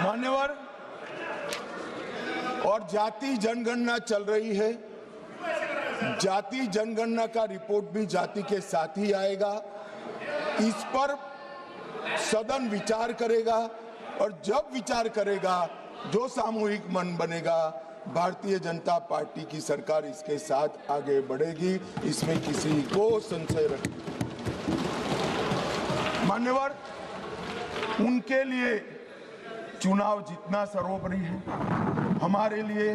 मान्यवर, और जाति जनगणना चल रही है। जाति जनगणना का रिपोर्ट भी जाति के साथ ही आएगा। इस पर सदन विचार करेगा और जब विचार करेगा जो सामूहिक मन बनेगा, भारतीय जनता पार्टी की सरकार इसके साथ आगे बढ़ेगी, इसमें किसी को संशय रखने। मान्यवर, उनके लिए चुनाव जीतना सर्वोपरि है, हमारे लिए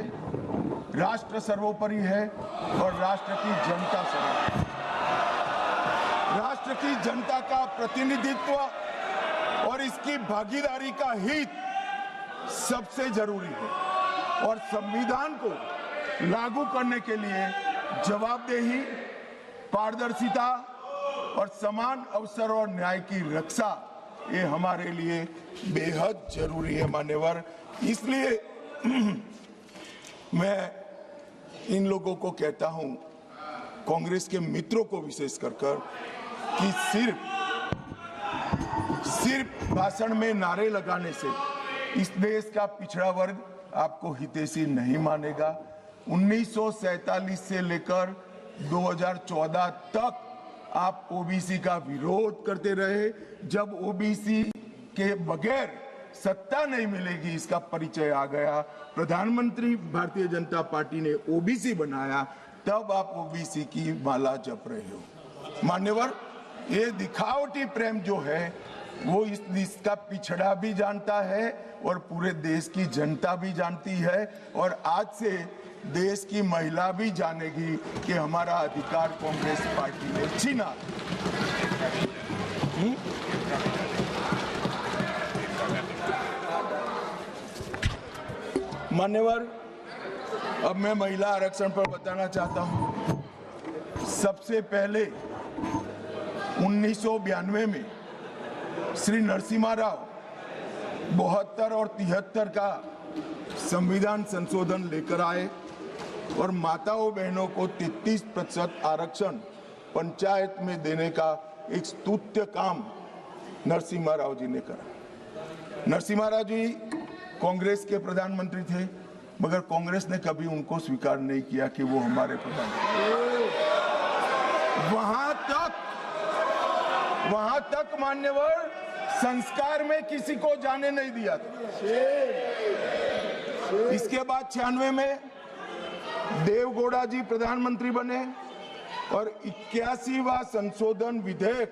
राष्ट्र सर्वोपरि है और राष्ट्र की जनता सर्वोपरि। राष्ट्र की जनता का प्रतिनिधित्व और इसकी भागीदारी का हित सबसे जरूरी है और संविधान को लागू करने के लिए जवाबदेही, पारदर्शिता और समान अवसर और न्याय की रक्षा ये हमारे लिए बेहद जरूरी है। मान्यवर, इसलिए मैं इन लोगों को कहता हूं, कांग्रेस के मित्रों को विशेष कर कि सिर्फ भाषण में नारे लगाने से इस देश का पिछड़ा वर्ग आपको हितैषी नहीं मानेगा। 1947 से लेकर 2014 तक आप ओबीसी का विरोध करते रहे। जब ओबीसी के बगैर सत्ता नहीं मिलेगी, इसका परिचय आ गया। प्रधानमंत्री भारतीय जनता पार्टी ने ओबीसी बनाया, तब आप ओबीसी की माला जप रहे हो। मान्यवर, ये दिखावटी प्रेम जो है वो इस देश का पिछड़ा भी जानता है और पूरे देश की जनता भी जानती है और आज से देश की महिला भी जानेगी कि हमारा अधिकार कांग्रेस पार्टी ने छीना। मान्यवर, अब मैं महिला आरक्षण पर बताना चाहता हूं। सबसे पहले 1992 में श्री नरसिम्हा राव 72 और 73 का संविधान संशोधन लेकर आए और माताओं बहनों को 33% आरक्षण पंचायत में देने का एक स्तुत्य काम नरसिम्हा राव जी ने करा। नरसिम्हा राव जी कांग्रेस के प्रधानमंत्री थे, मगर कांग्रेस ने कभी उनको स्वीकार नहीं किया कि वो हमारे प्रधानमंत्री। वहां तक मान्यवर, संस्कार में किसी को जाने नहीं दिया था। इसके बाद 96 में देवगौड़ा जी प्रधानमंत्री बने और 81वां संशोधन विधेयक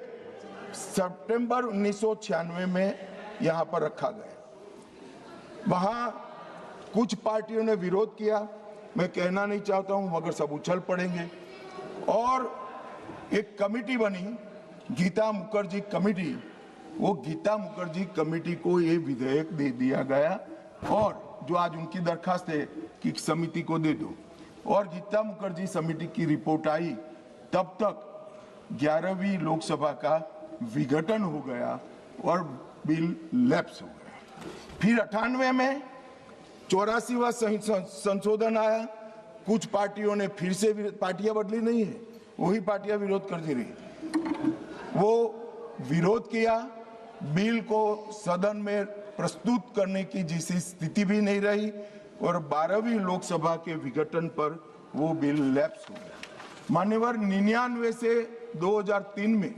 सितंबर 1996 में यहां पर रखा गया। वहां कुछ पार्टियों ने विरोध किया, मैं कहना नहीं चाहता हूं, मगर सब उछल पड़ेंगे और एक कमेटी बनी, गीता मुखर्जी कमेटी। वो गीता मुखर्जी कमेटी को ये विधेयक दे दिया गया और जो आज उनकी दरखास्त है कि समिति को दे दो, और गीता मुखर्जी समिति की रिपोर्ट आई, तब तक 11वीं लोकसभा का विघटन हो गया और बिल लैप्स हो गया। फिर 98 में 84वां संशोधन आया। कुछ पार्टियों ने फिर से, पार्टियां बदली नहीं है, वही पार्टियां विरोध करती रही। वो विरोध किया, बिल को सदन में प्रस्तुत करने की जैसी स्थिति भी नहीं रही और 12वीं लोकसभा के विघटन पर वो बिल लैप्स हो गया। मान्यवर, 99 से 2003 में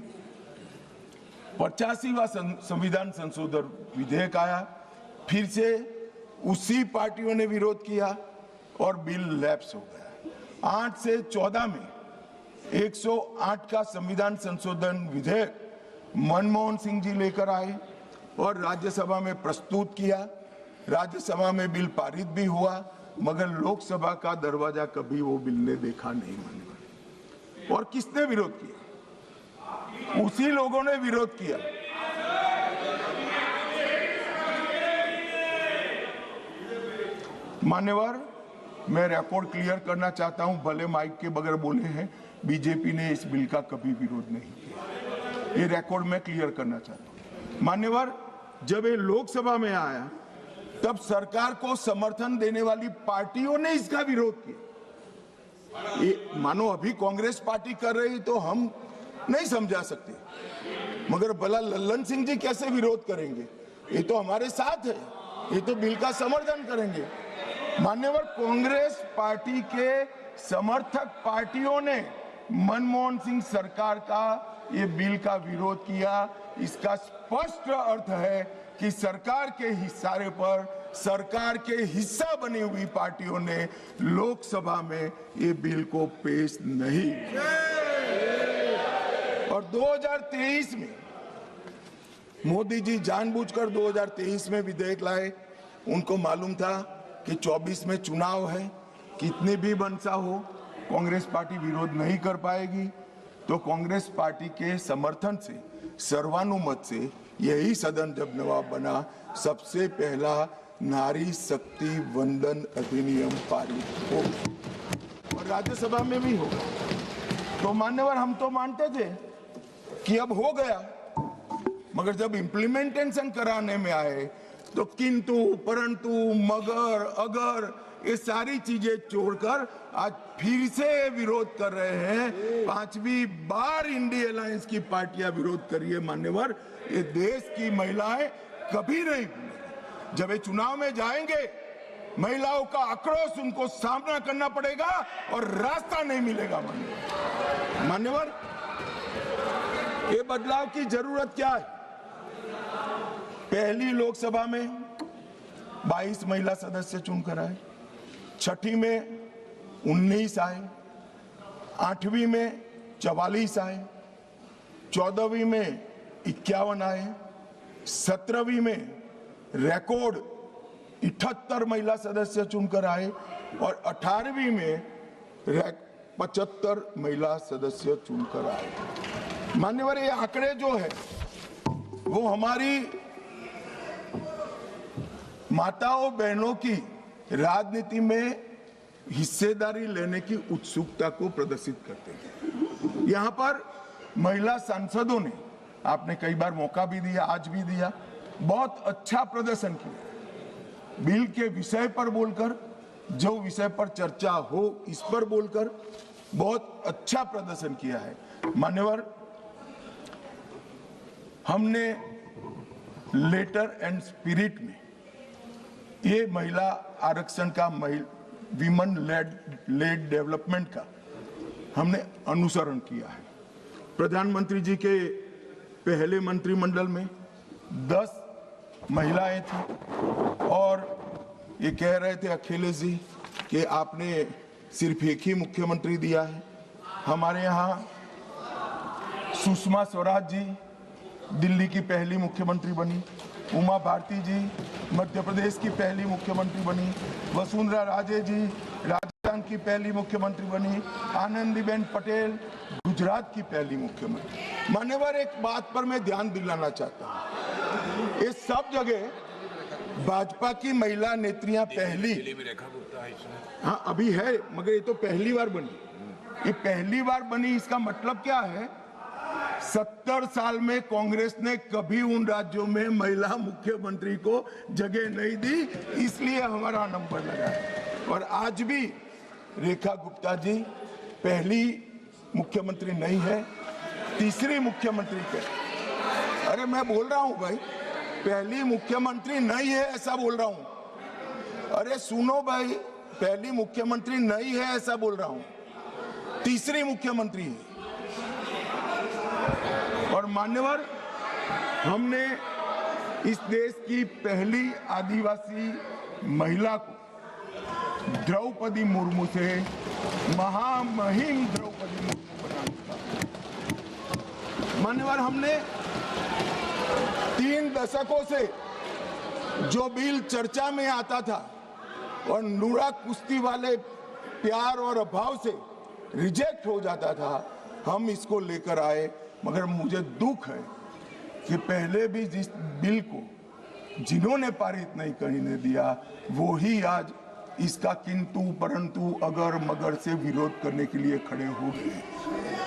85वां संविधान संशोधन विधेयक आया, फिर से उसी पार्टियों ने विरोध किया और बिल लैप्स हो गया। 8 से 14 में 108 का संविधान संशोधन विधेयक मनमोहन सिंह जी लेकर आए और राज्यसभा में प्रस्तुत किया। राज्यसभा में बिल पारित भी हुआ, मगर लोकसभा का दरवाजा कभी वो बिल ने देखा नहीं। मान्यवर, और किसने विरोध किया? उसी लोगों ने विरोध किया। मान्यवर, मैं रिकॉर्ड क्लियर करना चाहता हूं, भले माइक के बगैर बोले हैं, बीजेपी ने इस बिल का कभी विरोध नहीं किया। ये रिकॉर्ड मैं क्लियर करना चाहता हूं। मान्यवर, जब ये लोकसभा में आया तब सरकार को समर्थन देने वाली पार्टियों ने इसका विरोध किया। मानो अभी कांग्रेस पार्टी कर रही तो हम नहीं समझा सकते, मगर भला लल्लन सिंह जी कैसे विरोध करेंगे? ये तो हमारे साथ है। ये तो बिल का समर्थन करेंगे। मान्यवर, कांग्रेस पार्टी के समर्थक पार्टियों ने मनमोहन सिंह सरकार का ये बिल का विरोध किया। इसका स्पष्ट अर्थ है कि सरकार के इशारे पर सरकार के हिस्सा बनी हुई पार्टियों ने लोकसभा में ये बिल को पेश नहीं किया। और 2023 में मोदी जी जानबूझकर 2023 में विधेयक लाए। उनको मालूम था कि 24 में चुनाव है, कितनी भी मनसा हो कांग्रेस पार्टी विरोध नहीं कर पाएगी। तो कांग्रेस पार्टी के समर्थन से सर्वानुमत से यही सदन जब नवाब बना, सबसे पहला नारी शक्ति वंदन अधिनियम पारित हो और राज्यसभा में भी होगा। तो मान्यवर, हम तो मानते थे कि अब हो गया, मगर जब इम्प्लीमेंटेशन कराने में आए तो किंतु परंतु मगर अगर ये सारी चीजें छोड़कर आज फिर से विरोध कर रहे हैं। 5वीं बार इंडिया अलायंस की पार्टियां विरोध कर रही है। मान्यवर, ये देश की महिलाएं कभी नहीं भूलेंगी। जब ये चुनाव में जाएंगे, महिलाओं का आक्रोश उनको सामना करना पड़ेगा और रास्ता नहीं मिलेगा। मान्यवर, ये बदलाव की जरूरत क्या है? पहली लोकसभा में 22 महिला सदस्य चुनकर आए, छठी में 19 आए, 8वीं में 44 आए, 14वीं में 51 आए, 17वीं में रिकॉर्ड 78 महिला सदस्य चुनकर आए और 18वीं में 75 महिला सदस्य चुनकर आए। मान्यवर, ये आंकड़े जो है वो हमारी माताओं बहनों की राजनीति में हिस्सेदारी लेने की उत्सुकता को प्रदर्शित करते हैं। यहाँ पर महिला सांसदों ने, आपने कई बार मौका भी दिया, आज भी दिया, बहुत अच्छा प्रदर्शन किया। बिल के विषय पर बोलकर, जो विषय पर चर्चा हो इस पर बोलकर बहुत अच्छा प्रदर्शन किया है। मान्यवर, हमने लेटर एंड स्पिरिट में ये महिला आरक्षण का, विमेन लेड डेवलपमेंट का हमने अनुसरण किया है। प्रधानमंत्री जी के पहले मंत्रिमंडल में 10 महिलाएं थी और ये कह रहे थे अखिलेश जी कि आपने सिर्फ एक ही मुख्यमंत्री दिया है। हमारे यहाँ सुषमा स्वराज जी दिल्ली की पहली मुख्यमंत्री बनी, उमा भारती जी मध्य प्रदेश की पहली मुख्यमंत्री बनी, वसुंधरा राजे जी राजस्थान की पहली मुख्यमंत्री बनी, आनंदीबेन पटेल गुजरात की पहली मुख्यमंत्री। मान्यवर, एक बात पर मैं ध्यान दिलाना चाहता हूँ, ये सब जगह भाजपा की महिला नेत्रियां पहली, हाँ अभी है, मगर ये तो पहली बार बनी। ये पहली बार बनी, इसका मतलब क्या है? 70 साल में कांग्रेस ने कभी उन राज्यों में महिला मुख्यमंत्री को जगह नहीं दी, इसलिए हमारा नंबर लगा है। और आज भी रेखा गुप्ता जी पहली मुख्यमंत्री नहीं है, तीसरी मुख्यमंत्री पे। अरे मैं बोल रहा हूं भाई, पहली मुख्यमंत्री नहीं है ऐसा बोल रहा हूं। अरे सुनो भाई, पहली मुख्यमंत्री नहीं है ऐसा बोल रहा हूं, तीसरी मुख्यमंत्री है। और मान्यवर, हमने इस देश की पहली आदिवासी महिला को द्रौपदी मुर्मू से महामहिम द्रौपदी मुर्मू बना दिया। मान्यवर, हमने 3 दशकों से जो बिल चर्चा में आता था और नूरा कुश्ती वाले प्यार और अभाव से रिजेक्ट हो जाता था, हम इसको लेकर आए। मगर मुझे दुख है कि पहले भी जिस बिल को जिन्होंने पारित नहीं करने दिया, वो ही आज इसका किंतु परंतु अगर मगर से विरोध करने के लिए खड़े हो गए।